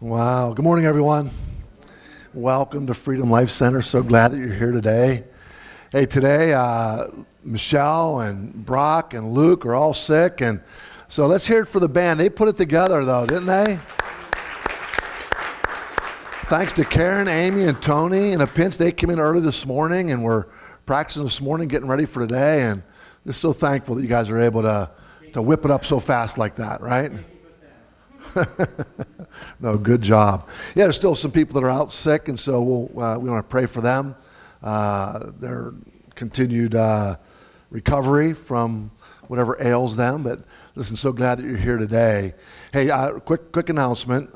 Wow. Good morning, everyone. Welcome to Freedom Life Center. So glad that you're here today. Hey, today, Michelle and Brock and Luke are all sick, and so let's hear it for the band. They put it together, though, didn't they? Thanks to Karen, Amy, and Tony. In a pinch, they came in early this morning, and we're practicing this morning, getting ready for today, and just so thankful that you guys are able to whip it up so fast like that, right? No, good job. Yeah, there's still some people that are out sick, and so we want to pray for them. Their continued recovery from whatever ails them. But listen, so glad that you're here today. Hey, quick announcement.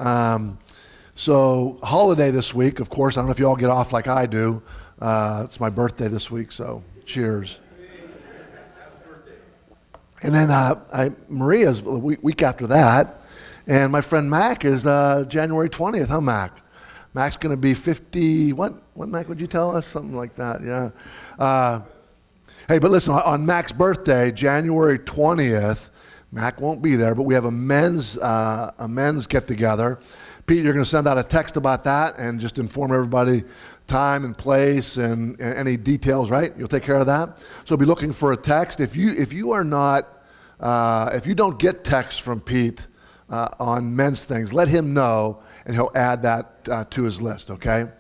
So holiday this week, of course. I don't know if you all get off like I do. It's my birthday this week, so cheers. And then Maria's the week after that. And my friend Mac is January 20th, huh, Mac? Mac's going to be 50, what Mac would you tell us? Something like that, yeah. Hey, but listen, on Mac's birthday, January 20th, Mac won't be there, but we have a men's get-together. Pete, you're going to send out a text about that and just inform everybody time and place and any details, right? You'll take care of that? So be looking for a text. If you are not, if you don't get texts from Pete, on men's things, let him know, and he'll add that to his list, okay? And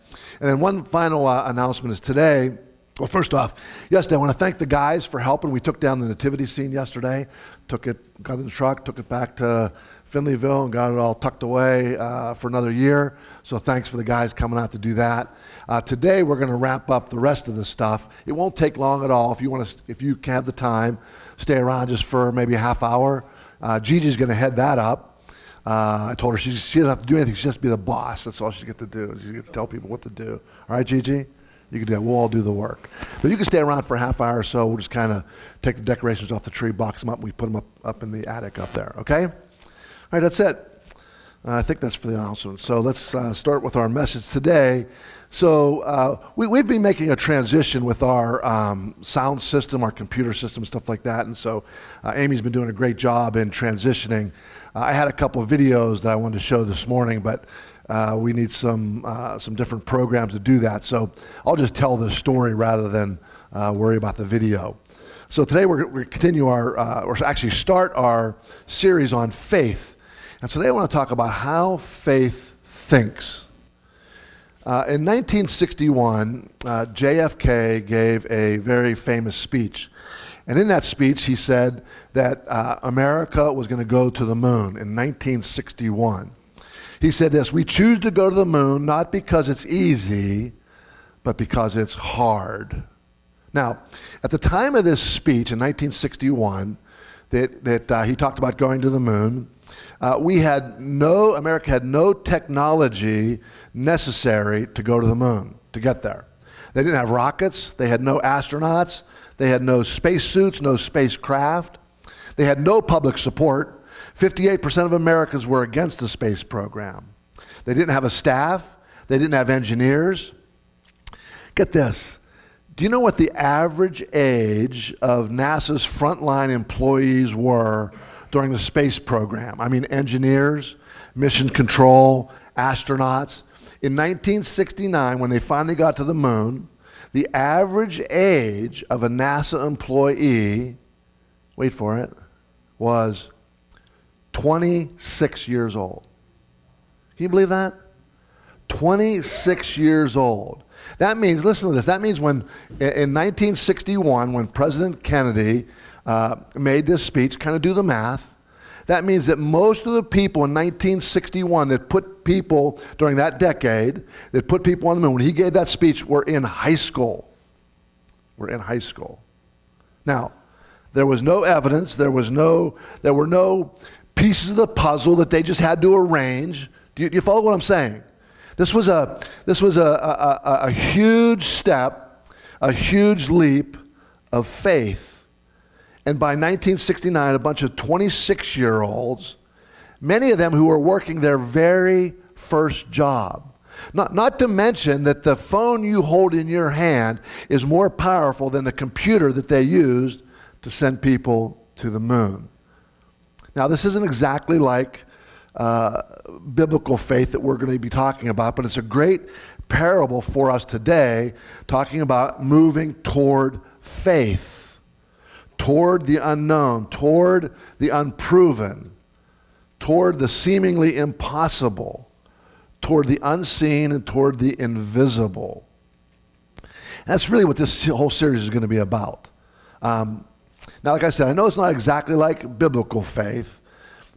then one final announcement is today. Well, first off, yesterday I want to thank the guys for helping. We took down the nativity scene yesterday, got in the truck, took it back to Finleyville, and got it all tucked away for another year. So thanks for the guys coming out to do that. Today we're going to wrap up the rest of this stuff. It won't take long at all. If you have the time, stay around just for maybe a half hour. Gigi's going to head that up. I told her she doesn't have to do anything. She just be the boss. That's all she gets to do. She gets to tell people what to do. All right, Gigi? You can do that. We'll all do the work. But you can stay around for a half hour or so. We'll just kind of take the decorations off the tree, box them up, and we put them up in the attic up there, okay? All right, that's it. I think that's for the announcement. So let's start with our message today. So we've been making a transition with our sound system, our computer system, stuff like that. And so Amy's been doing a great job in transitioning. I had a couple of videos that I wanted to show this morning, but we need some different programs to do that. So I'll just tell the story rather than worry about the video. So today we're continue or actually start our series on faith. And today I want to talk about how faith thinks. In 1961, JFK gave a very famous speech. And in that speech, he said that America was going to go to the moon in 1961. He said this: "We choose to go to the moon not because it's easy, but because it's hard." Now, at the time of this speech in 1961, that he talked about going to the moon, America had no technology necessary to go to the moon, to get there. They didn't have rockets. They had no astronauts. They had no spacesuits, no spacecraft. They had no public support. 58% of Americans were against the space program. They didn't have a staff. They didn't have engineers. Get this. Do you know what the average age of NASA's frontline employees were during the space program? I mean, engineers, mission control, astronauts. In 1969, when they finally got to the moon, the average age of a NASA employee, wait for it, was 26 years old. Can you believe that? 26 years old. That means, listen to this, that means when, in 1961, when President Kennedy made this speech, kind of do the math, that means that most of the people in 1961 that put people, during that decade, that put people on the moon, when he gave that speech, were in high school. Were in high school. Now, there was no evidence, there were no pieces of the puzzle that they just had to arrange. Do you follow what I'm saying? This was a huge step, a huge leap of faith. And by 1969, a bunch of 26-year-olds, many of them who were working their very first job. Not to mention that the phone you hold in your hand is more powerful than the computer that they used to send people to the moon. Now, this isn't exactly like biblical faith that we're going to be talking about, but it's a great parable for us today, talking about moving toward faith, toward the unknown, toward the unproven, toward the seemingly impossible, toward the unseen, and toward the invisible. That's really what this whole series is going to be about. Now, like I said, I know it's not exactly like biblical faith,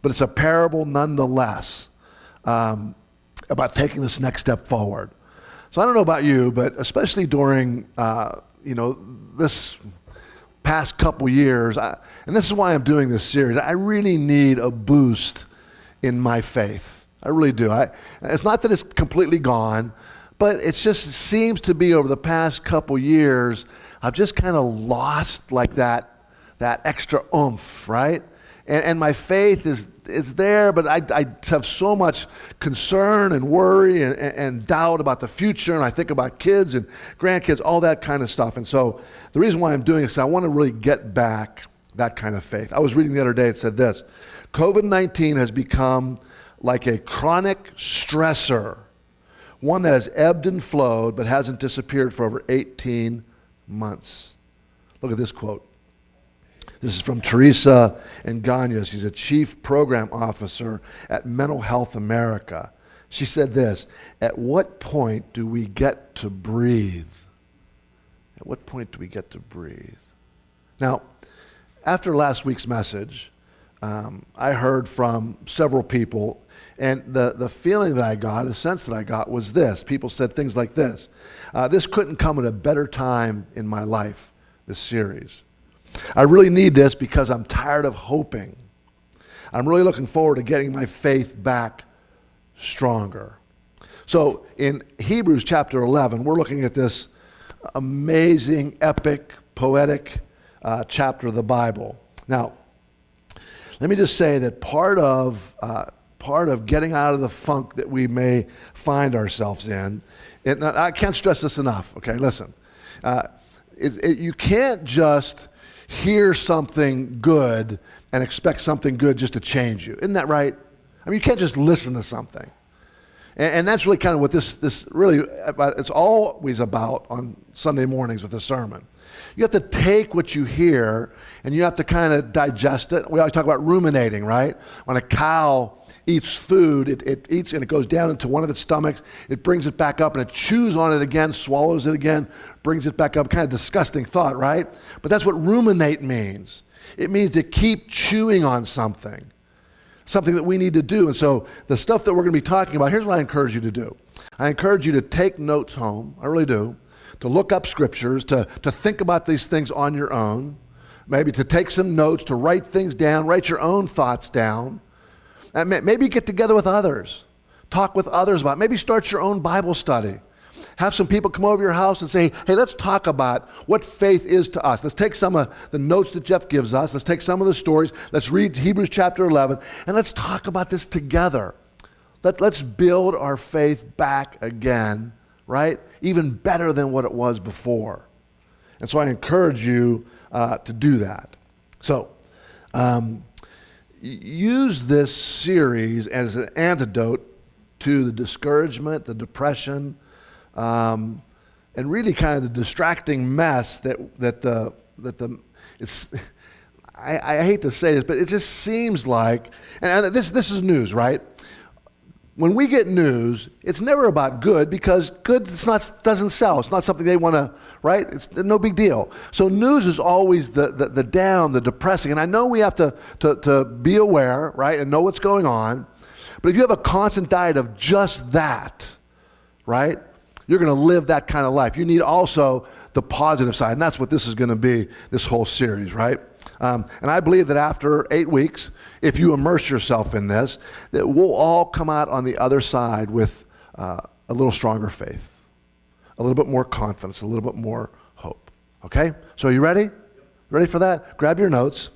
but it's a parable nonetheless about taking this next step forward. So I don't know about you, but especially during this past couple years, and this is why I'm doing this series, I really need a boost in my faith. I really do. It's not that it's completely gone, but it seems to be over the past couple years, I've just kind of lost like that extra oomph, right? And my faith is there, but I have so much concern and worry and doubt about the future, and I think about kids and grandkids, all that kind of stuff. And so the reason why I'm doing this is I want to really get back that kind of faith. I was reading the other day, it said this: COVID-19 has become like a chronic stressor, one that has ebbed and flowed but hasn't disappeared for over 18 months. Look at this quote. This is from Teresa Enganyas. She's a chief program officer at Mental Health America. She said this: at what point do we get to breathe? At what point do we get to breathe? Now, after last week's message, I heard from several people, and the feeling that I got, the sense that I got was this. People said things like this: this couldn't come at a better time in my life, this series. I really need this because I'm tired of hoping. I'm really looking forward to getting my faith back stronger. So in Hebrews chapter 11, we're looking at this amazing, epic, poetic chapter of the Bible. Now, let me just say that part of getting out of the funk that we may find ourselves in, and I can't stress this enough, okay, listen. You can't just hear something good and expect something good just to change you. Isn't that right? I mean, you can't just listen to something. And that's really kind of what this really, it's always about on Sunday mornings with a sermon. You have to take what you hear and you have to kind of digest it. We always talk about ruminating, right? When a cow eats food, it eats and it goes down into one of its stomachs, it brings it back up and it chews on it again, swallows it again, brings it back up. Kind of disgusting thought, right? But that's what ruminate means. It means to keep chewing on something that we need to do. And so the stuff that we're going to be talking about, here's what I encourage you to do. I encourage you to take notes home, I really do, to look up scriptures, to think about these things on your own, maybe to take some notes, to write things down, write your own thoughts down. And maybe get together with others. Talk with others about it. Maybe start your own Bible study. Have some people come over your house and say, hey, let's talk about what faith is to us. Let's take some of the notes that Jeff gives us. Let's take some of the stories. Let's read Hebrews chapter 11, and let's talk about this together. Let's build our faith back again, right? Even better than what it was before. And so I encourage you to do that. So, use this series as an antidote to the discouragement, the depression, and really kind of the distracting mess I hate to say this, but it just seems like, and this is news, right? When we get news, it's never about good because good doesn't sell. It's not something they want to, right? It's no big deal. So news is always the down, the depressing. And I know we have to be aware, right, and know what's going on. But if you have a constant diet of just that, right, you're going to live that kind of life. You need also the positive side, and that's what this is going to be, this whole series, right? And I believe that after 8 weeks, if you immerse yourself in this, that we'll all come out on the other side with a little stronger faith, a little bit more confidence, a little bit more hope. Okay? So are you ready? Ready for that? Grab your notes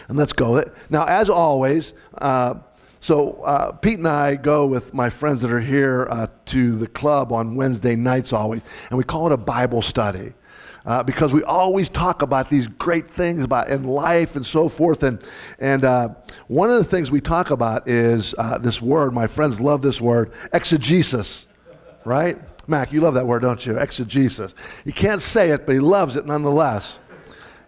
and let's go. Now, as always, Pete and I go with my friends that are here to the club on Wednesday nights always, and we call it a Bible study. because we always talk about these great things about in life and so forth. And one of the things we talk about is this word. My friends love this word, exegesis, right? Mac, you love that word, don't you? Exegesis. You can't say it, but he loves it nonetheless.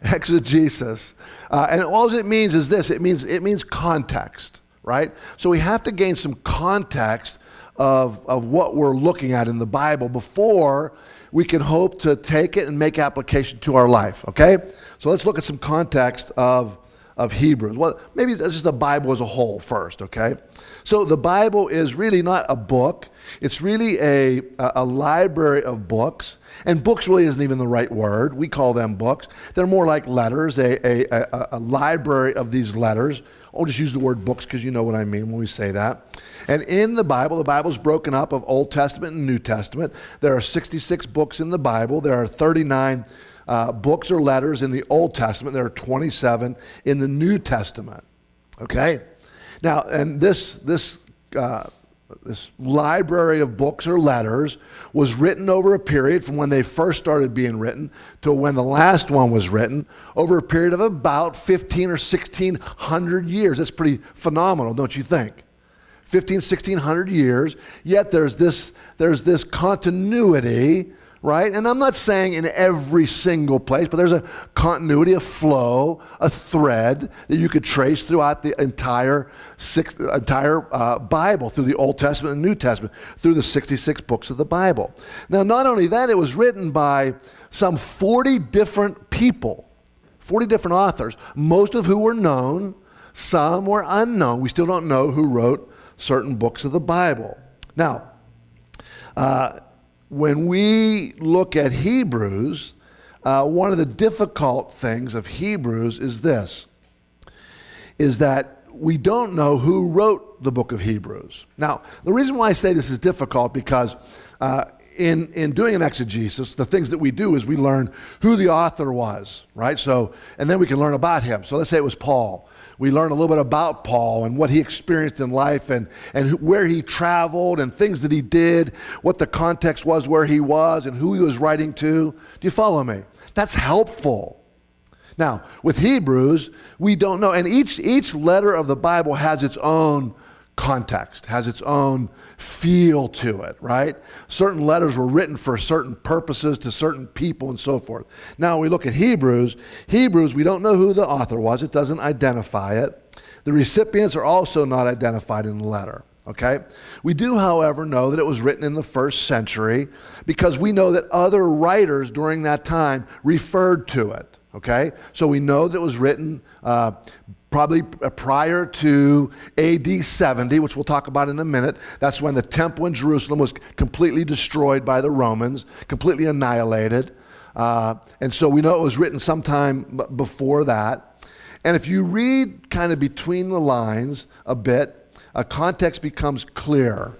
Exegesis. And all it means is this. It means context, right? So we have to gain some context of what we're looking at in the Bible before we can hope to take it and make application to our life, okay? So let's look at some context of Hebrews. Well, maybe just the Bible as a whole first, okay? So the Bible is really not a book. It's really a library of books. And books really isn't even the right word. We call them books. They're more like letters, a library of these letters. I'll just use the word books because you know what I mean when we say that. And in the Bible is broken up of Old Testament and New Testament. There are 66 books in the Bible. There are 39 books or letters in the Old Testament. There are 27 in the New Testament. Okay? Now, and this library of books or letters was written over a period from when they first started being written to when the last one was written, over a period of about 15 or 1600 years. That's pretty phenomenal, don't you think? 1600 years, yet there's this continuity, right? And I'm not saying in every single place, but there's a continuity, a flow, a thread that you could trace throughout the entire Bible, through the Old Testament and New Testament, through the 66 books of the Bible. Now, not only that, it was written by some 40 different people, 40 different authors, most of who were known, some were unknown. We still don't know who wrote certain books of the Bible. Now, when we look at Hebrews, one of the difficult things of Hebrews is this, is that we don't know who wrote the book of Hebrews. Now, the reason why I say this is difficult because in doing an exegesis, the things that we do is we learn who the author was, right? So, and then we can learn about him. So let's say it was Paul. We learn a little bit about Paul and what he experienced in life and where he traveled and things that he did, what the context was where he was and who he was writing to. Do you follow me? That's helpful. Now, with Hebrews, we don't know. And each letter of the Bible has its own context, has its own feel to it, right? Certain letters were written for certain purposes to certain people and so forth. Now we look at Hebrews, we don't know who the author was. It doesn't identify it. The recipients are also not identified in the letter, okay? We do, however, know that it was written in the first century because we know that other writers during that time referred to it, okay? So we know that it was written probably prior to AD 70, which we'll talk about in a minute. That's when the temple in Jerusalem was completely destroyed by the Romans, completely annihilated. And so we know it was written sometime before that. And if you read kind of between the lines a bit, a context becomes clear.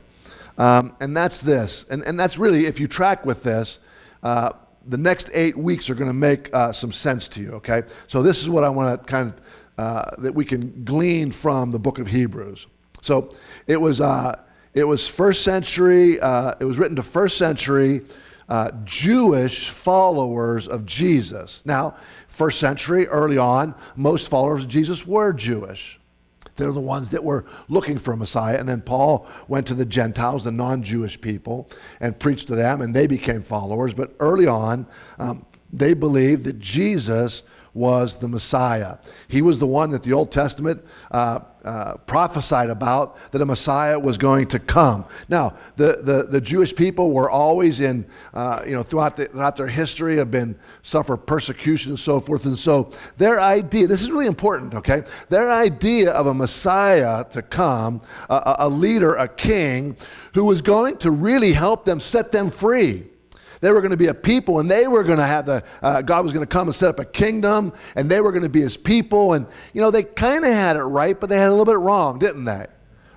And that's this. And that's really, if you track with this, the next 8 weeks are going to make some sense to you, okay? So this is what I want to kind of that we can glean from the book of Hebrews. So it was first century. It was written to first century Jewish followers of Jesus. Now, first century, early on, most followers of Jesus were Jewish. They're the ones that were looking for a Messiah. And then Paul went to the Gentiles, the non-Jewish people, and preached to them, and they became followers. But early on, they believed that Jesus was the Messiah. He was the one that the Old Testament prophesied about, that a Messiah was going to come. Now, the Jewish people were always in, throughout their history have been suffer persecution and so forth. And so their idea, this is really important, okay? Their idea of a Messiah to come, a leader, a king, who was going to really help them, set them free. They were going to be a people, and they were going to have God was going to come and set up a kingdom, and they were going to be his people. And, they kind of had it right, but they had a little bit wrong, didn't they?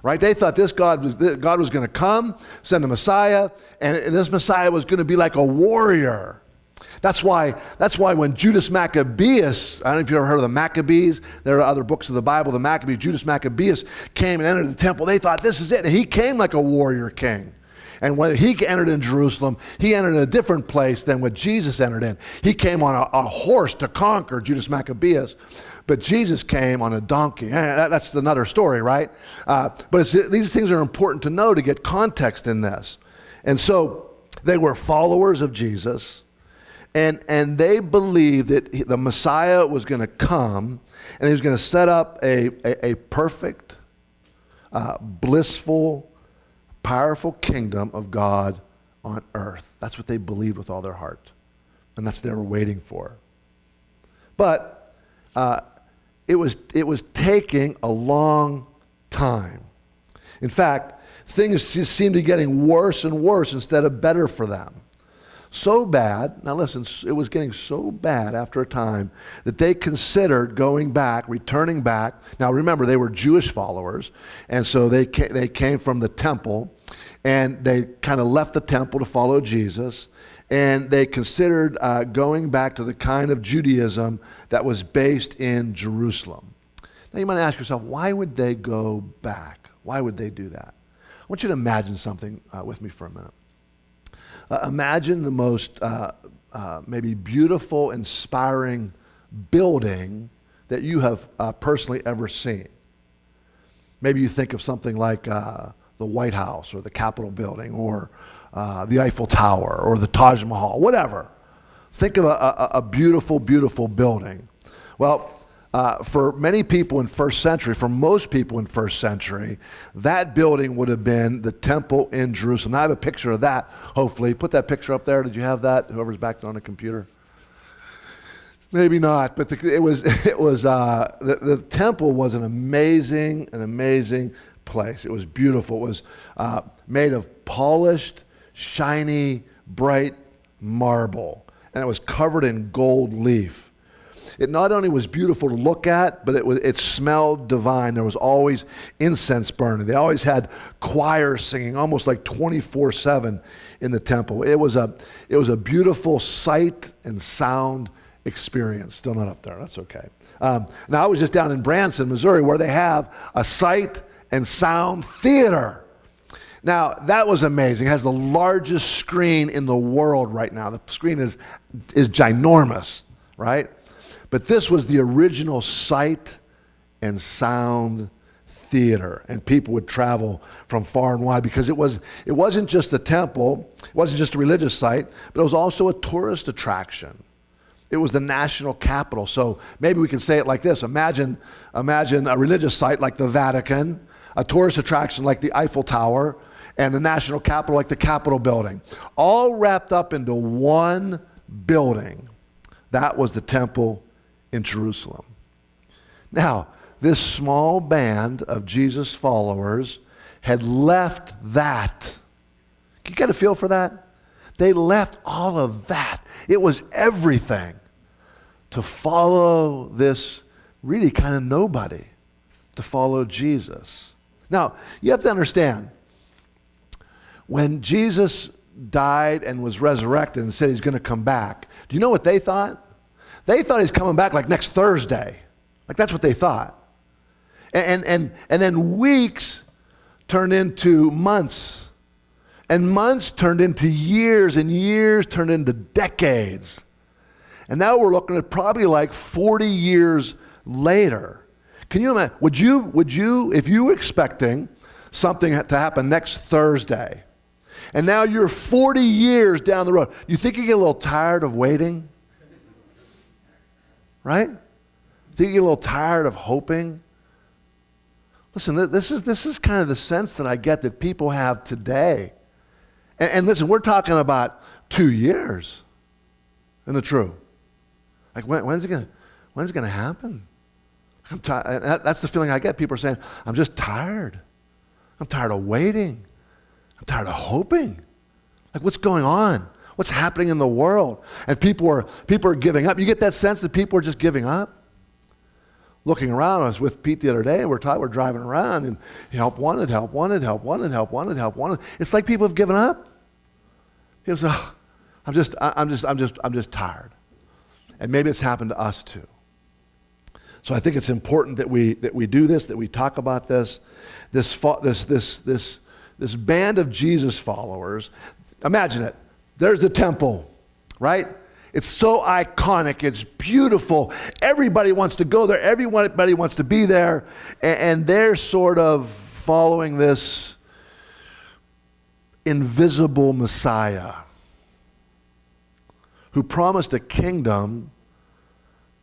Right? They thought God was going to come, send a Messiah, and this Messiah was going to be like a warrior. That's why when Judas Maccabeus, I don't know if you've ever heard of the Maccabees, there are other books of the Bible, the Maccabees, Judas Maccabeus came and entered the temple. They thought, this is it. And he came like a warrior king. And when he entered in Jerusalem, he entered in a different place than what Jesus entered in. He came on a horse to conquer Judas Maccabeus, but Jesus came on a donkey. That's another story, right? But these things are important to know to get context in this. And so they were followers of Jesus, and they believed that the Messiah was going to come, and he was going to set up a perfect, blissful, powerful kingdom of God on earth. That's what they believed with all their heart. And that's what they were waiting for. But it was taking a long time. In fact, things seemed to be getting worse and worse instead of better for them. So bad, now listen, it was getting so bad after a time that they considered going back, returning back. Now remember, they were Jewish followers, and so they came from the temple, and they kind of left the temple to follow Jesus, and they considered going back to the kind of Judaism that was based in Jerusalem. Now you might ask yourself, why would they go back? Why would they do that? I want you to imagine something with me for a minute. Imagine the most maybe beautiful, inspiring building that you have personally ever seen. Maybe you think of something like the White House or the Capitol building or the Eiffel Tower or the Taj Mahal, whatever. Think of a beautiful, beautiful building. Well, for many people in first century, for most people in first century, that building would have been the temple in Jerusalem. Now I have a picture of that, hopefully. Put that picture up there. Did you have that? Whoever's back there on the computer? Maybe not, but the temple was an amazing place. It was beautiful. It was made of polished, shiny, bright marble, and it was covered in gold leaf. It not only was beautiful to look at, but it smelled divine. There was always incense burning. They always had choirs singing almost like 24/7 in the temple. It was a beautiful sight and sound experience. Still not up there. That's okay. Now I was just down in Branson, Missouri, where they have a sight and sound theater. Now that was amazing. It has the largest screen in the world right now. The screen is ginormous, right? But this was the original sight and sound theater, and people would travel from far and wide because it wasn't just a temple, it wasn't just a religious site, but it was also a tourist attraction. It was the national capital. So maybe we can say it like this: imagine a religious site like the Vatican, a tourist attraction like the Eiffel Tower, and the national capital like the Capitol building, all wrapped up into one building. That was the temple in Jerusalem. Now, this small band of Jesus followers had left that. You get a feel for that? They left all of that. It was everything to follow this really kind of nobody, to follow Jesus. Now, you have to understand, when Jesus died and was resurrected and said he's going to come back, do you know what they thought? They thought he's coming back like next Thursday. Like that's what they thought. And then weeks turned into months. And months turned into years, and years turned into decades. And now we're looking at probably like 40 years later. Can you imagine? Would you, if you were expecting something to happen next Thursday, and now you're 40 years down the road, you think you get a little tired of waiting? Right? Think you get a little tired of hoping? Listen, this is kind of the sense that I get that people have today. And listen, we're talking about 2 years. Isn't it true? Like when's it gonna happen? I'm tired. That's the feeling I get. People are saying, I'm just tired. I'm tired of waiting. I'm tired of hoping. Like what's going on? What's happening in the world? And people are giving up. You get that sense that people are just giving up? Looking around, I was with Pete the other day, and we're driving around, and help wanted, help wanted, help wanted, help wanted, help wanted. It's like people have given up. People say, oh, I'm just tired. And maybe it's happened to us too. So I think it's important that we do this, that we talk about this this band of Jesus followers. Imagine it. There's the temple, right? It's so iconic. It's beautiful. Everybody wants to go there. Everybody wants to be there. And they're sort of following this invisible Messiah who promised a kingdom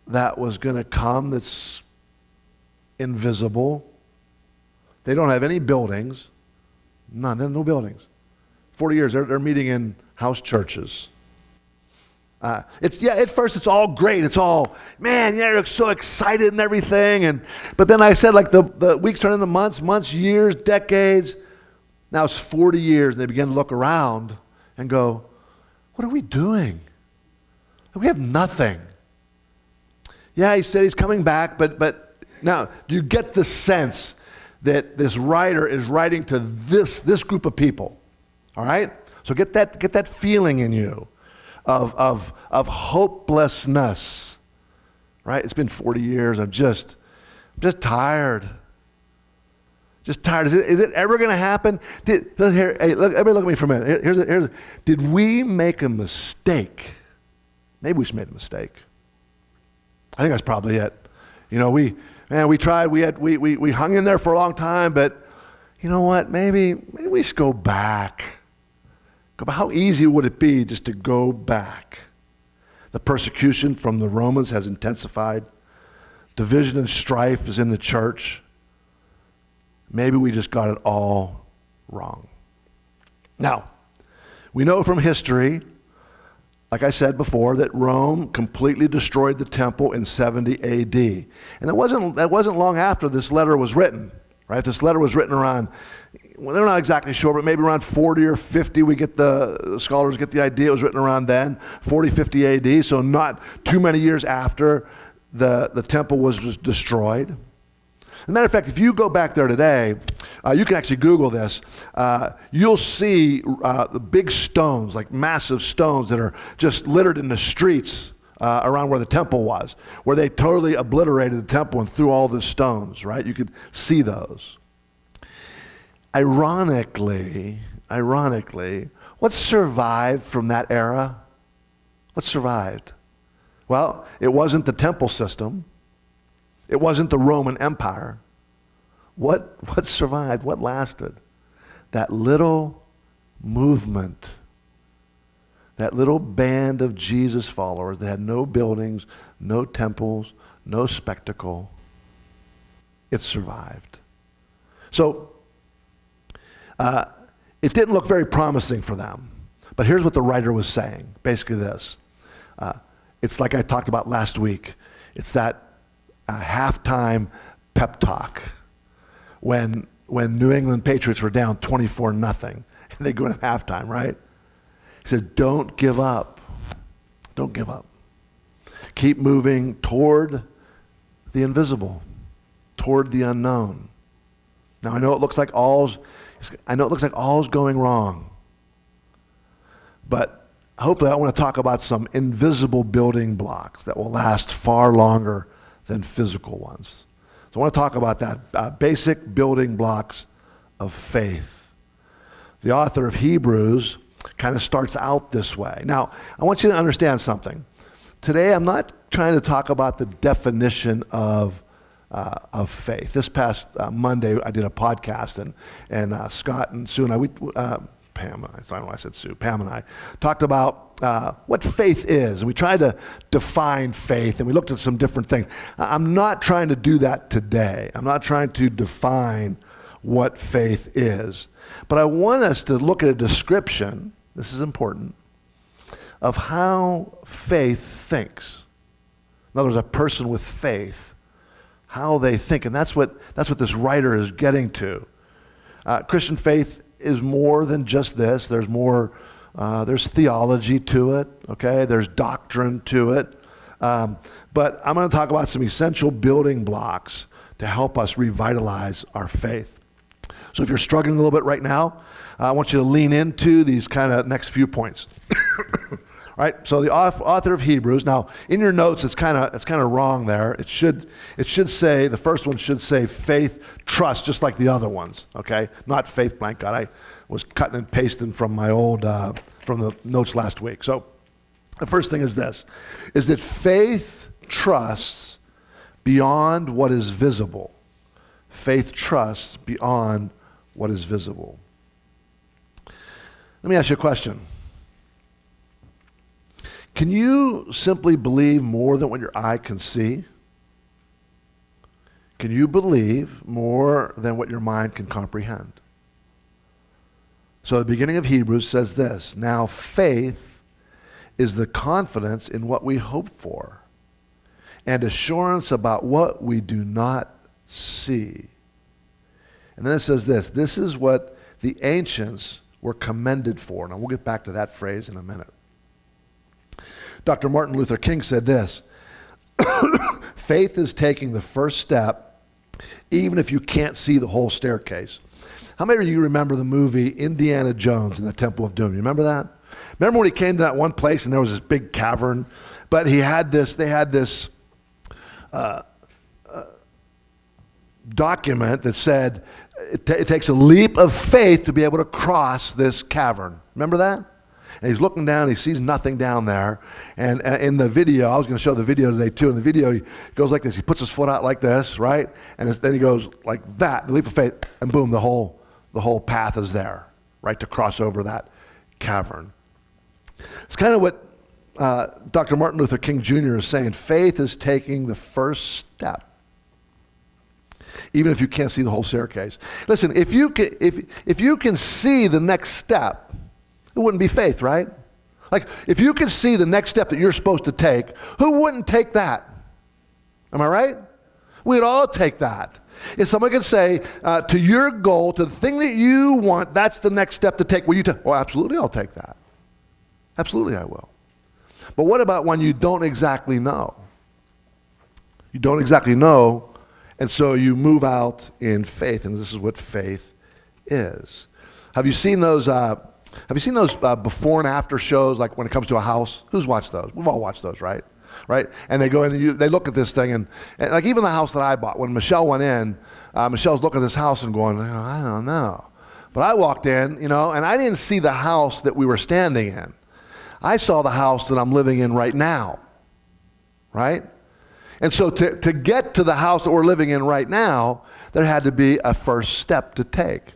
that was going to come that's invisible. They don't have any buildings. None. No buildings. 40 years, they're meeting in house churches. At first it's all great. It's all, man, yeah, you're so excited and everything. But then I said, like, the weeks turn into months, years, decades. Now it's 40 years, and they begin to look around and go, what are we doing? We have nothing. Yeah, he said he's coming back, but now, do you get the sense that this writer is writing to this group of people? All right? So get that feeling in you of hopelessness, right? It's been 40 years. I'm just tired. Just tired. Is it ever going to happen? Hey, look, everybody look at me for a minute. Did we make a mistake? Maybe we just made a mistake. I think that's probably it. You know, we tried. We hung in there for a long time, but you know what? Maybe we should go back. How easy would it be just to go back? The persecution from the Romans has intensified. Division and strife is in the church. Maybe we just got it all wrong. Now, we know from history, like I said before, that Rome completely destroyed the temple in 70 AD. And that wasn't long after this letter was written, right? This letter was written around, well, they're not exactly sure, but maybe around 40 or 50, scholars get the idea. It was written around then, 40, 50 AD, so not too many years after the temple was destroyed. As a matter of fact, if you go back there today, you can actually Google this. You'll see the big stones, like massive stones that are just littered in the streets around where the temple was, where they totally obliterated the temple and threw all the stones, right? You could see those. Ironically, what survived from that era? What survived? Well, it wasn't the temple system. It wasn't the Roman Empire. What survived? What lasted? That little movement, that little band of Jesus followers that had no buildings, no temples, no spectacle. It survived. So, it didn't look very promising for them. But here's what the writer was saying. Basically this. It's like I talked about last week. It's that halftime pep talk when New England Patriots were down 24-0 and they go into halftime, right? He said, don't give up. Don't give up. Keep moving toward the invisible, toward the unknown. Now I know it looks like all's going wrong, but hopefully I want to talk about some invisible building blocks that will last far longer than physical ones. So I want to talk about that, basic building blocks of faith. The author of Hebrews kind of starts out this way. Now, I want you to understand something. Today, I'm not trying to talk about the definition of faith. This past Monday, I did a podcast, and Scott and Sue and I, Pam and I talked about what faith is, and we tried to define faith, and we looked at some different things. I'm not trying to do that today. I'm not trying to define what faith is, but I want us to look at a description, this is important, of how faith thinks. In other words, a person with faith, how they think, and that's what this writer is getting to. Christian faith is more than just this. There's more. There's theology to it. Okay, there's doctrine to it. But I'm going to talk about some essential building blocks to help us revitalize our faith. So if you're struggling a little bit right now, I want you to lean into these kind of next few points. All right, so the author of Hebrews. Now, in your notes, it's kind of wrong there. It should say, the first one should say faith, trust, just like the other ones. Okay, not faith blank God. I was cutting and pasting from my old from the notes last week. So, the first thing is this: is that faith trusts beyond what is visible. Faith trusts beyond what is visible. Let me ask you a question. Can you simply believe more than what your eye can see? Can you believe more than what your mind can comprehend? So the beginning of Hebrews says this: now faith is the confidence in what we hope for and assurance about what we do not see. And then it says this is what the ancients were commended for. Now we'll get back to that phrase in a minute. Dr. Martin Luther King said this: faith is taking the first step even if you can't see the whole staircase. How many of you remember the movie Indiana Jones and the Temple of Doom? You remember that? Remember when he came to that one place and there was this big cavern, but they had this document that said it takes a leap of faith to be able to cross this cavern. Remember that? And he's looking down, he sees nothing down there. And in the video, I was going to show the video today too. In the video, he goes like this. He puts his foot out like this, right? And then he goes like that, the leap of faith, and boom, the whole path is there, right, to cross over that cavern. It's kind of what Dr. Martin Luther King Jr. is saying. Faith is taking the first step, even if you can't see the whole staircase. Listen, if you can see the next step, it wouldn't be faith, right? Like, if you can see the next step that you're supposed to take, who wouldn't take that? Am I right? We'd all take that. If someone could say to your goal, to the thing that you want, that's the next step to take, will you take? Oh, absolutely, I'll take that. Absolutely, I will. But what about when you don't exactly know? You don't exactly know, and so you move out in faith, and this is what faith is. Have you seen those before and after shows, like when it comes to a house? Who's watched those? We've all watched those, right? Right? And they go in and they look at this thing, and like even the house that I bought, when Michelle went in, Michelle's looking at this house and going, I don't know. But I walked in, and I didn't see the house that we were standing in. I saw the house that I'm living in right now, right? And so to get to the house that we're living in right now, there had to be a first step to take.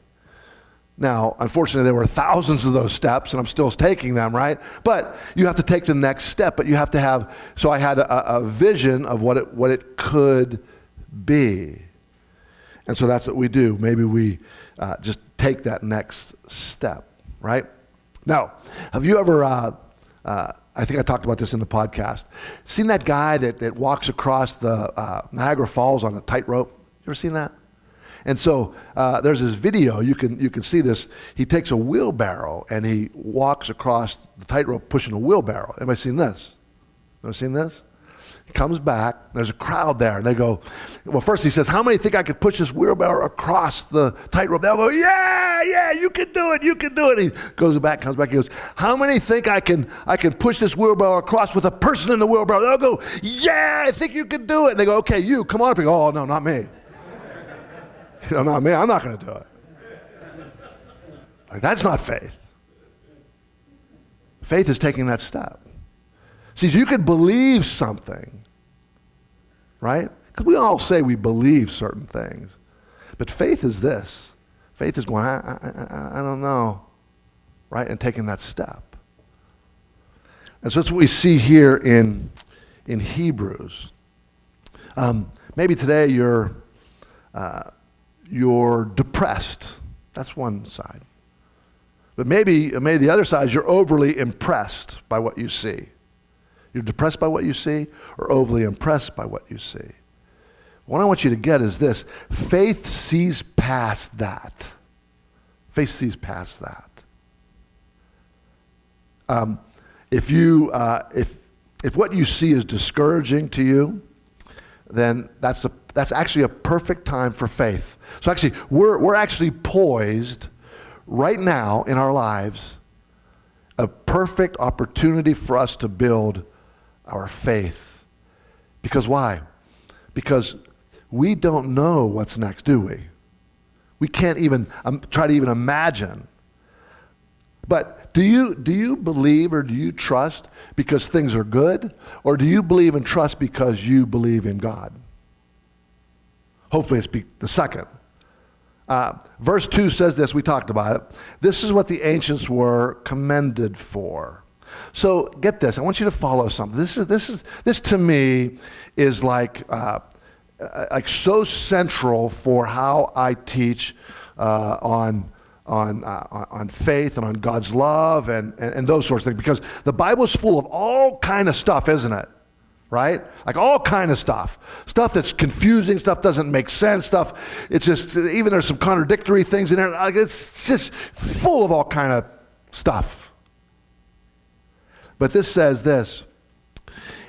Now, unfortunately, there were thousands of those steps, and I'm still taking them, right? But you have to take the next step, but you have to have, so I had a vision of what it could be. And so that's what we do. Maybe we just take that next step, right? Now, have you ever, I think I talked about this in the podcast, seen that guy that walks across the Niagara Falls on a tightrope? You ever seen that? And so there's this video, you can see this. He takes a wheelbarrow and he walks across the tightrope pushing a wheelbarrow. Anybody seen this? Ever seen this? He comes back, there's a crowd there, and they go, well, first he says, how many think I could push this wheelbarrow across the tightrope? They'll go, yeah, you can do it. He goes back, comes back, he goes, how many think I can push this wheelbarrow across with a person in the wheelbarrow? They'll go, yeah, I think you can do it. And they go, okay, you, come on up. He goes, oh, no, not me. Not me, I'm not going to do it. Like, that's not faith. Faith is taking that step. See, so you could believe something, right? Because we all say we believe certain things. But faith is this. Faith is going, I don't know, right? And taking that step. And so that's what we see here in Hebrews. Maybe today you're depressed. That's one side. But maybe the other side is you're overly impressed by what you see. You're depressed by what you see or overly impressed by what you see. What I want you to get is this: faith sees past that. Faith sees past that. If what you see is discouraging to you, then that's actually a perfect time for faith. So actually, we're actually poised right now in our lives a perfect opportunity for us to build our faith. Because why? Because we don't know what's next, do we? We can't even try to even imagine. But do you believe or do you trust because things are good? Or do you believe and trust because you believe in God? Hopefully it's the second. Verse 2 says this, we talked about it. This is what the ancients were commended for. So get this, I want you to follow something. This to me is like so central for how I teach on faith and on God's love and those sorts of things. Because the Bible's full of all kind of stuff, isn't it? Right? Like all kind of stuff. Stuff that's confusing, stuff doesn't make sense, stuff, it's just, even there's some contradictory things in there. Like it's just full of all kind of stuff. But this says this,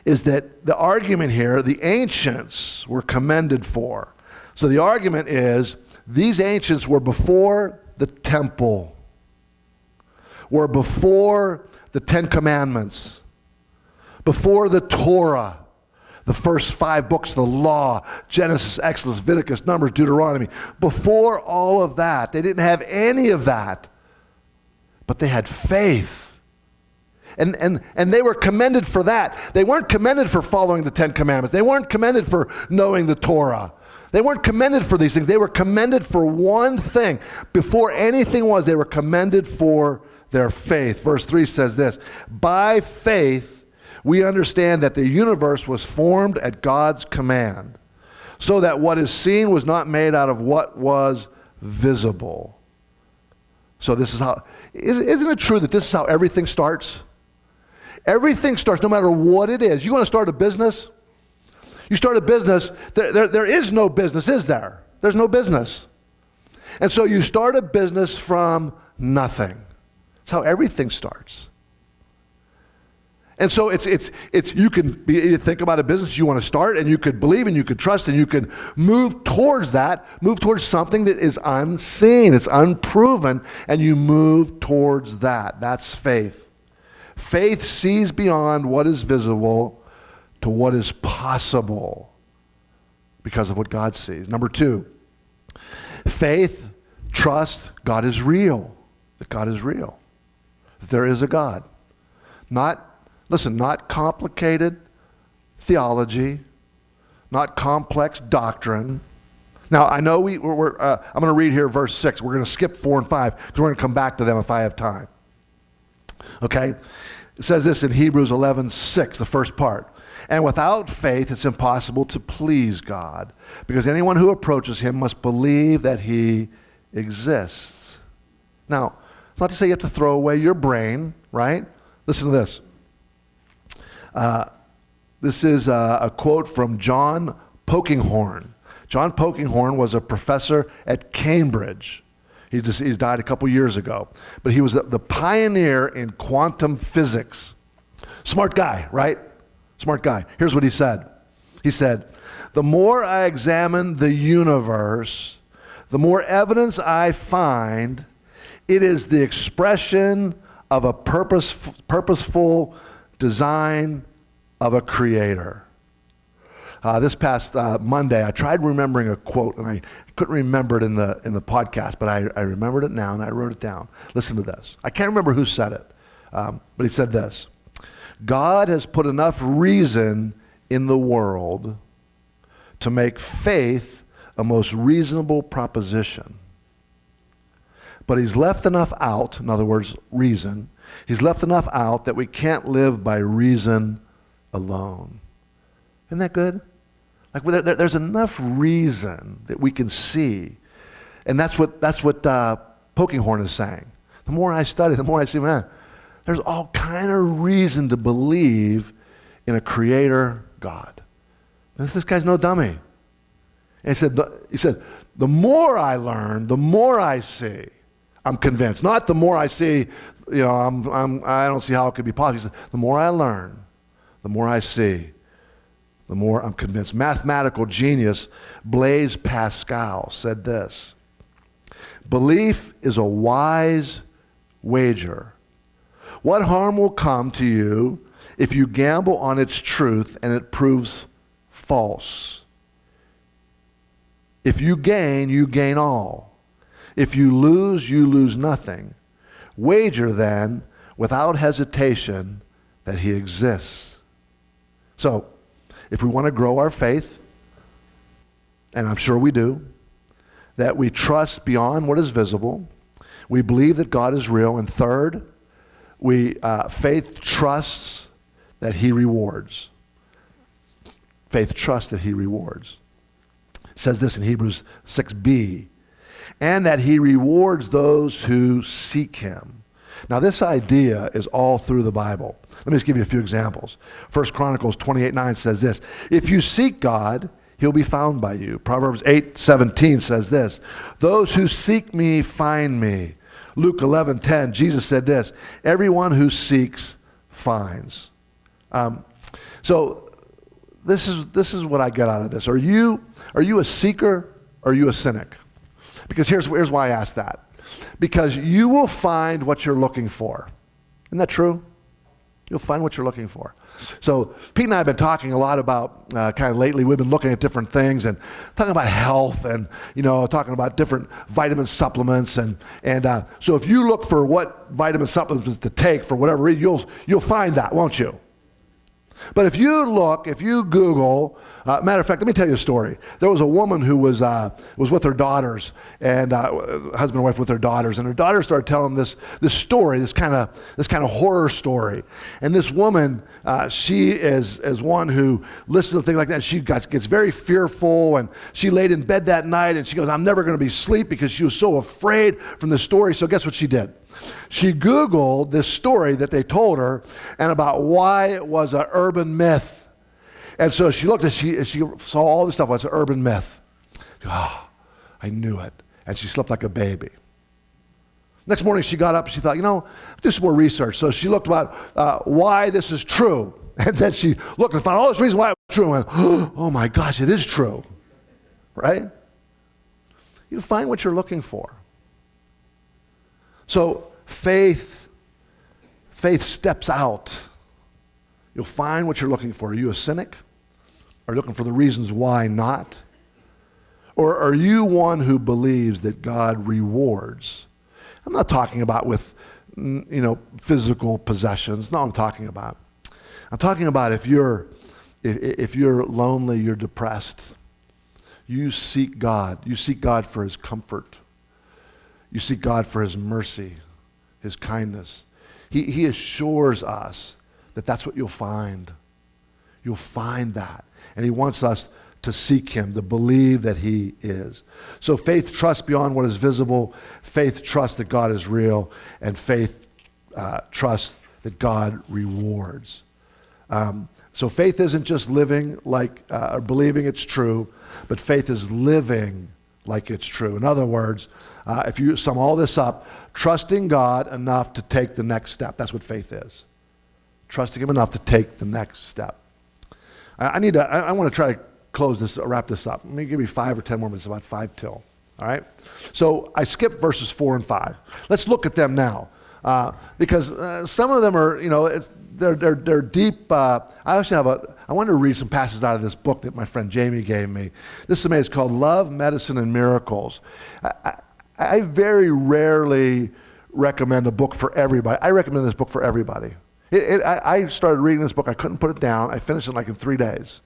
is that the argument here, the ancients were commended for. So the argument is, these ancients were before the temple, were before the Ten Commandments, before the Torah, the first 5 books of the law, Genesis, Exodus, Leviticus, Numbers, Deuteronomy. Before all of that, they didn't have any of that, but they had faith. And they were commended for that. They weren't commended for following the Ten Commandments. They weren't commended for knowing the Torah. They weren't commended for these things. They were commended for one thing. Before anything was, they were commended for their faith. Verse 3 says this, by faith, we understand that the universe was formed at God's command, so that what is seen was not made out of what was visible. So this is how, isn't it true that this is how everything starts? Everything starts, no matter what it is. You want to start a business? You start a business, there is no business, is there? There's no business. And so you start a business from nothing. That's how everything starts. And so it's you you think about a business you want to start, and you could believe and you could trust and you can move towards that, move towards something that is unseen, it's unproven, and you move towards that. That's faith. Faith sees beyond what is visible to what is possible because of what God sees. Number 2, faith trusts God is real, that God is real, that there is a God. Not complicated theology, not complex doctrine. Now, I know I'm going to read here verse 6. We're going to skip 4 and 5 because we're going to come back to them if I have time. Okay? It says this in Hebrews 11:6, the first part. And without faith, it's impossible to please God, because anyone who approaches him must believe that he exists. Now, it's not to say you have to throw away your brain, right? Listen to this. This is a quote from John Polkinghorne. John Polkinghorne was a professor at Cambridge. He's died a couple years ago. But he was the pioneer in quantum physics. Smart guy, right? Smart guy. Here's what he said. He said, the more I examine the universe, the more evidence I find it is the expression of a purposeful design of a creator. This past Monday, I tried remembering a quote, and I couldn't remember it in the podcast, but I remembered it now, and I wrote it down. Listen to this. I can't remember who said it, but he said this. God has put enough reason in the world to make faith a most reasonable proposition. But he's left enough out, in other words, reason, he's left enough out that we can't live by reason alone. Isn't that good? Like there's enough reason that we can see. And that's what Polkinghorne is saying. The more I study, the more I see, man, there's all kind of reason to believe in a creator God. And this guy's no dummy. And he said, the more I learn, the more I see, I'm convinced. Not the more I see, I don't see how it could be possible. He said, the more I learn, the more I see, the more I'm convinced. Mathematical genius Blaise Pascal said this, belief is a wise wager What harm will come to you if you gamble on its truth and it proves false? If you gain all. If you lose nothing. Wager then, without hesitation, that he exists. So, if we want to grow our faith, and I'm sure we do, that we trust beyond what is visible, we believe that God is real, and third, faith trusts that he rewards. Faith trusts that he rewards. It says this in Hebrews 6b, and that he rewards those who seek him. Now this idea is all through the Bible. Let me just give you a few examples. 1 Chronicles 28:9 says this, if you seek God, he'll be found by you. Proverbs 8:17 says this, those who seek me find me. Luke 11:10, Jesus said this, everyone who seeks finds. So this is what I get out of this. Are you a seeker or are you a cynic? Because here's why I ask that. Because you will find what you're looking for. Isn't that true? You'll find what you're looking for. So Pete and I have been talking a lot about, kind of lately, we've been looking at different things and talking about health and, talking about different vitamin supplements. And so if you look for what vitamin supplements to take for whatever reason, you'll find that, won't you? But if you Google, matter of fact, let me tell you a story. There was a woman who was with her daughters, and husband and wife with their daughters, and her daughters started telling this story, this kind of horror story. And this woman, she is one who listens to things like that. And she gets very fearful, and she laid in bed that night, and she goes, "I'm never going to be asleep," because she was so afraid from the story. So guess what she did? She Googled this story that they told her and about why it was an urban myth. And so she looked and she saw all this stuff. Well, it's an urban myth. Oh, I knew it. And she slept like a baby. Next morning she got up and she thought, do some more research. So she looked about why this is true. And then she looked and found all this reason why it was true and went, oh my gosh, it is true. Right? You find what you're looking for. So faith steps out. You'll find what you're looking for. Are you a cynic? Are you looking for the reasons why not? Or are you one who believes that God rewards? I'm not talking about with, physical possessions. No, I'm talking about if you're lonely, you're depressed. You seek God. You seek God for his comfort. You seek God for his mercy, his kindness. He assures us that that's what you'll find. You'll find that. And he wants us to seek him, to believe that he is. So faith trusts beyond what is visible. Faith trusts that God is real. And faith trusts that God rewards. So faith isn't just living like, or believing it's true, but faith is living like it's true. In other words, if you sum all this up, trusting God enough to take the next step. That's what faith is. Trusting him enough to take the next step. I want to try to wrap this up. Let me give you 5 or 10 more minutes, about 5 till. All right? So I skipped verses 4 and 5. Let's look at them now. Because some of them are, they're deep. I wanted to read some passages out of this book that my friend Jamie gave me. This is amazing. It's called Love, Medicine, and Miracles. I very rarely recommend a book for everybody. I recommend this book for everybody. I started reading this book. I couldn't put it down. I finished it in 3 days.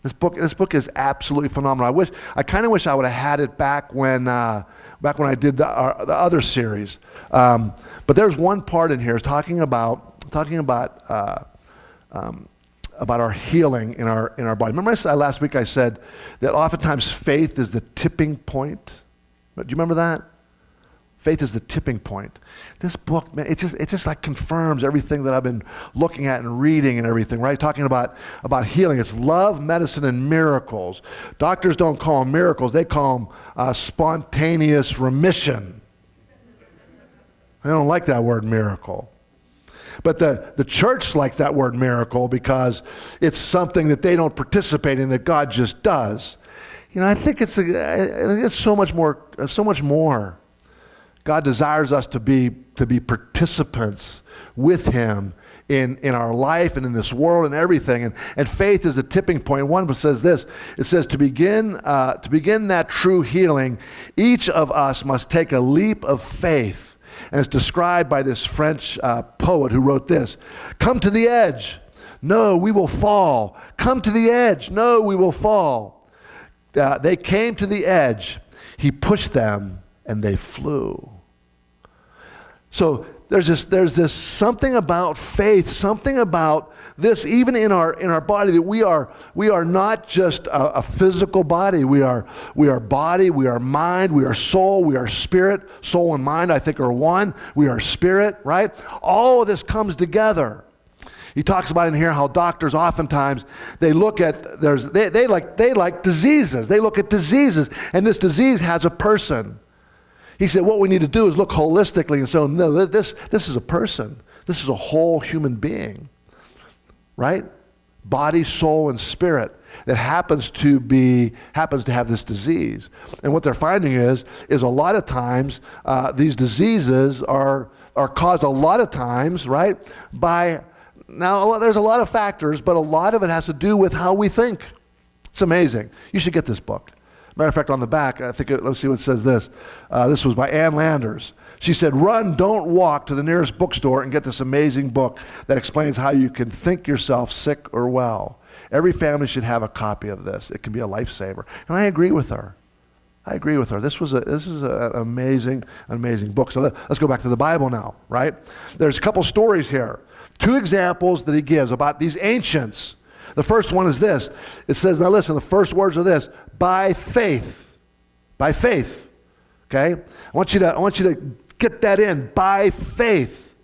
This book is absolutely phenomenal. I kind of wish I would have had it back when I did the other series. But there's one part in here talking about our healing in our body. Remember last week I said that oftentimes faith is the tipping point. Do you remember that? Faith is the tipping point. This book, man, it just like confirms everything that I've been looking at and reading and everything, right? Talking about healing. It's love, medicine, and miracles. Doctors don't call them miracles. They call them spontaneous remission. They don't like that word miracle. But the church likes that word miracle because it's something that they don't participate in, that God just does. I think it's so much more. God desires us to be be participants with him in our life and in this world and everything. And faith is the tipping point. One says this, it says to begin that true healing, each of us must take a leap of faith. And it's described by this French poet who wrote this: come to the edge. No, we will fall. Come to the edge. No, we will fall. They came to the edge. He pushed them and they flew. So there's this something about faith, something about this, even in our body, that we are not just a physical body. We are body, we are mind, we are soul, we are spirit. Soul and mind, I think, are one. We are spirit, right? All of this comes together. He talks about in here how doctors oftentimes they look at they like diseases. They look at diseases, and this disease has a person. He said what we need to do is look holistically and say, no, this is a person. This is a whole human being, right? Body, soul, and spirit that happens to have this disease. And what they're finding is a lot of times these diseases are caused a lot of times, right, by, now there's a lot of factors, but a lot of it has to do with how we think. It's amazing. You should get this book. Matter of fact, on the back, let's see what it says this. This was by Ann Landers. She said, run, don't walk to the nearest bookstore and get this amazing book that explains how you can think yourself sick or well. Every family should have a copy of this. It can be a lifesaver. And I agree with her. This is an amazing book. So let's go back to the Bible now, right? There's a couple stories here. Two examples that he gives about these ancients. The first one is this. It says, now listen, the first words are this: by faith. By faith. Okay? I want you to get that in. By faith,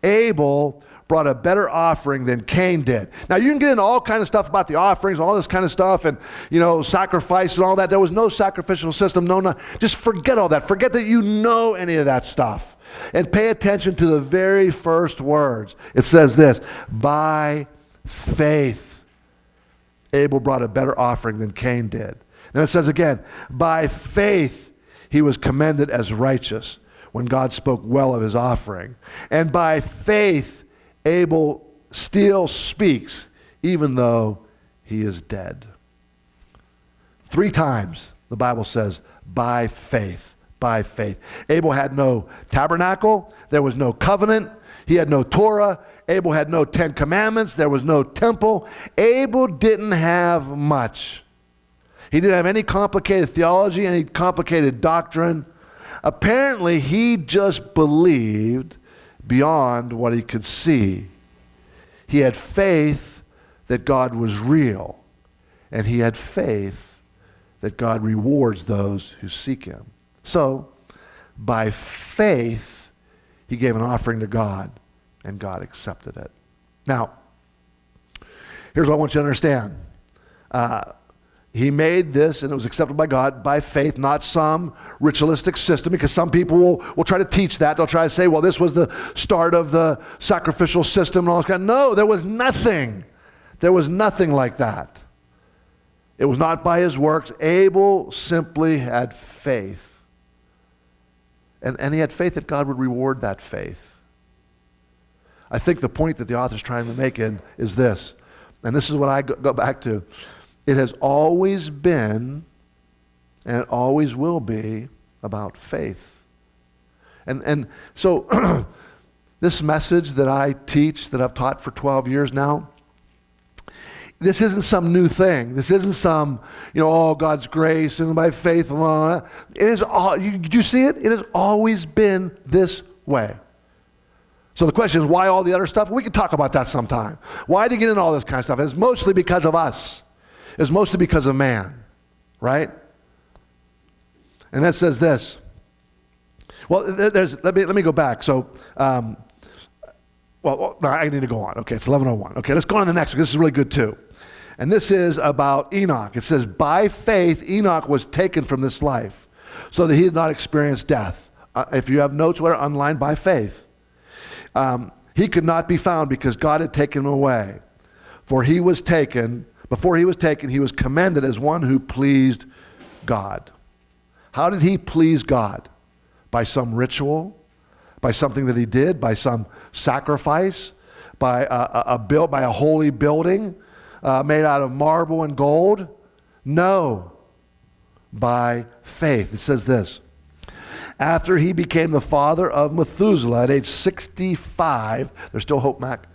Abel brought a better offering than Cain did. Now you can get into all kind of stuff about the offerings, all this kind of stuff, and sacrifice and all that. There was no sacrificial system. No. Just forget all that. Forget that you know any of that stuff. And pay attention to the very first words. It says this: by faith, Abel brought a better offering than Cain did. Then it says again, by faith he was commended as righteous when God spoke well of his offering. And by faith Abel still speaks even though he is dead. 3 times the Bible says, by faith, by faith. Abel had no tabernacle. There was no covenant. He had no Torah. Abel had no 10 commandments. There was no temple. Abel didn't have much. He didn't have any complicated theology, any complicated doctrine. Apparently, he just believed beyond what he could see. He had faith that God was real, and he had faith that God rewards those who seek him. So, by faith, he gave an offering to God, and God accepted it. Now, here's what I want you to understand. He made this, and it was accepted by God by faith, not some ritualistic system, because some people will try to teach that. They'll try to say, well, this was the start of the sacrificial system and all this kind of. No, there was nothing. There was nothing like that. It was not by his works. Abel simply had faith. And he had faith that God would reward that faith. I think the point that the author's trying to make is this, and this is what I go back to. It has always been, and it always will be, about faith. And so this message that I teach, that I've taught for 12 years now, this isn't some new thing. This isn't some, God's grace and by faith alone. It is all, did you see it? It has always been this way. So the question is, why all the other stuff? We can talk about that sometime. Why do you get into all this kind of stuff? It's mostly because of us. It's mostly because of man, right? And that says this. Well, let me go back. So, no, I need to go on. Okay, it's 11:01. Okay, let's go on to the next one. This is really good too. And this is about Enoch. It says, by faith, Enoch was taken from this life so that he did not experience death. If you have notes, what are underlined, by faith. He could not be found because God had taken him away. Before he was taken, he was commended as one who pleased God. How did he please God? By some ritual? by something that he did, by some sacrifice, by by a holy building made out of marble and gold. No, by faith. It says this: after he became the father of Methuselah at age 65, there's still hope, Mac.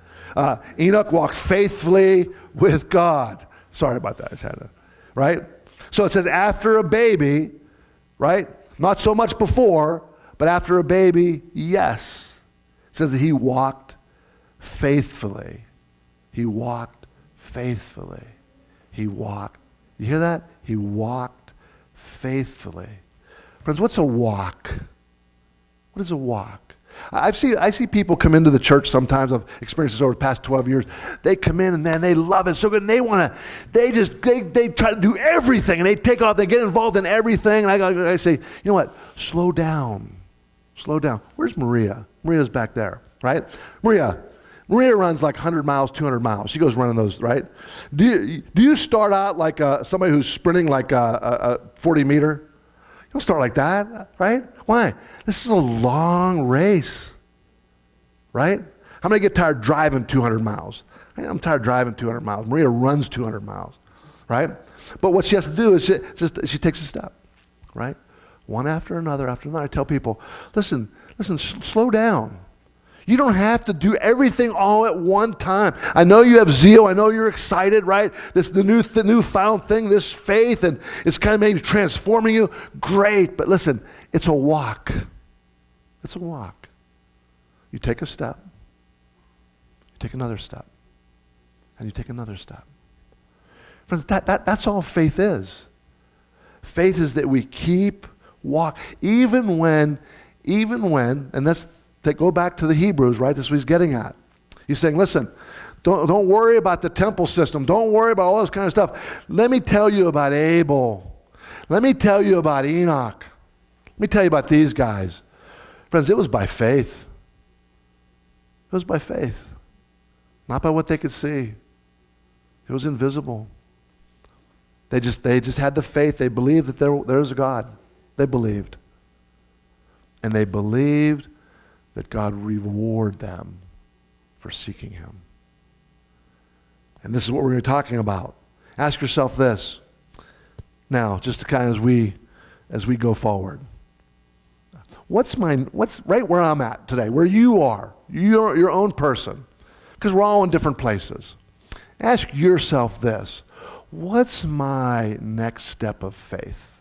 Enoch walked faithfully with God. Sorry about that. I had to, right? So it says after a baby, right? Not so much before, but after a baby, yes. It says that he walked faithfully. He walked faithfully. He walked. You hear that? He walked faithfully. Friends, what's a walk? What is a walk? I see people come into the church sometimes. I've experienced this over the past 12 years. They come in and man, they love it so good, and they try to do everything, and they take off, they get involved in everything. And I say, you know what? Slow down. Slow down. Where's Maria? Maria's back there, right? Maria runs like 100 miles, 200 miles. She goes running those, right? Do you start out like somebody who's sprinting like a 40 meter? You don't start like that, right? Why? This is a long race, right? How many get tired driving 200 miles? I'm tired driving 200 miles. Maria runs 200 miles, right? But what she has to do is she takes a step, right? One after another after another. I tell people, listen, slow down. You don't have to do everything all at one time. I know you have zeal. I know you're excited, right? The newfound thing, this faith, and it's kind of maybe transforming you. Great, but listen, it's a walk. It's a walk. You take a step. You take another step. And you take another step. Friends, that's all faith is. Faith is that we keep walk, even when, and that's, go back to the Hebrews, right? That's what he's getting at. He's saying, listen, don't worry about the temple system. Don't worry about all this kind of stuff. Let me tell you about Abel. Let me tell you about Enoch. Let me tell you about these guys. Friends, it was by faith. It was by faith. Not by what they could see. It was invisible. They just had the faith. They believed that there was a God. They believed. And they believed that God reward them for seeking him. And this is what we're going to be talking about. Ask yourself this. Now, just to kind of as we go forward. What's right where I'm at today, where you are, your own person, because we're all in different places. Ask yourself this. What's my next step of faith?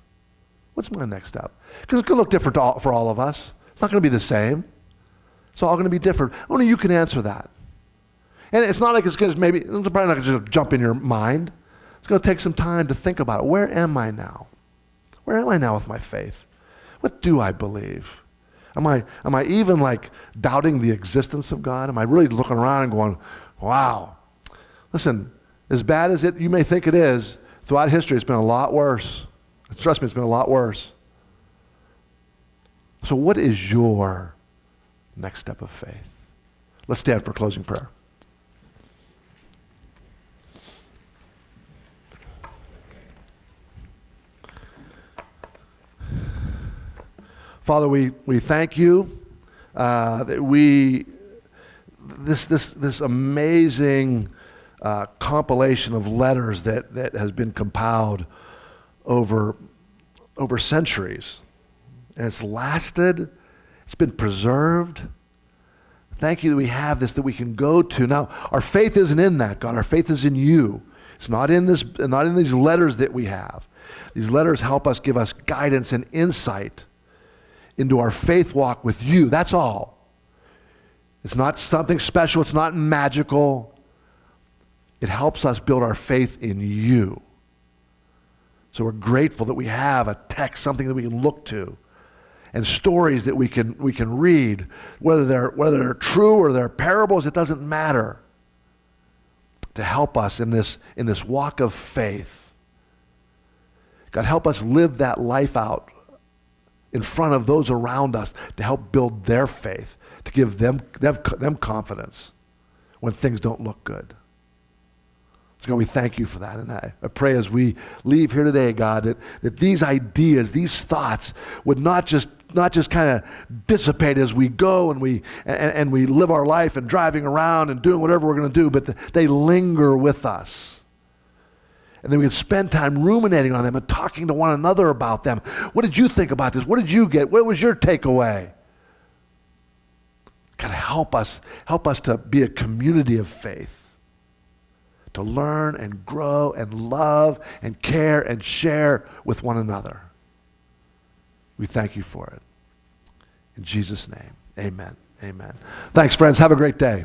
What's my next step? Because it's going to look different for all of us. It's not going to be the same. It's all going to be different. Only you can answer that. And it's not like it's probably not going to just jump in your mind. It's going to take some time to think about it. Where am I now? Where am I now with my faith? What do I believe? Am I even like doubting the existence of God? Am I really looking around and going, wow. Listen, as bad as you may think it is, throughout history it's been a lot worse. Trust me, it's been a lot worse. So what is your next step of faith? Let's stand for closing prayer. Father, we thank you that this amazing compilation of letters that has been compiled over centuries, and it's lasted. It's been preserved. Thank you that we have this that we can go to. Now, our faith isn't in that, God. Our faith is in you. It's not in these letters that we have. These letters help us, give us guidance and insight into our faith walk with you. That's all. It's not something special. It's not magical. It helps us build our faith in you. So we're grateful that we have a text, something that we can look to, and stories that we can read, whether they're true or they're parables. It doesn't matter, to help us in this walk of faith. God, help us live that life out in front of those around us to help build their faith, to give them confidence when things don't look good. So God, we thank you for that. And I pray as we leave here today, God, that these ideas, these thoughts would not just not just kind of dissipate as we go and we live our life and driving around and doing whatever we're going to do, but they linger with us. And then we can spend time ruminating on them and talking to one another about them. What did you think about this? What did you get? What was your takeaway? God, help us to be a community of faith, to learn and grow and love and care and share with one another. We thank you for it. In Jesus' name, amen. Amen. Thanks, friends. Have a great day.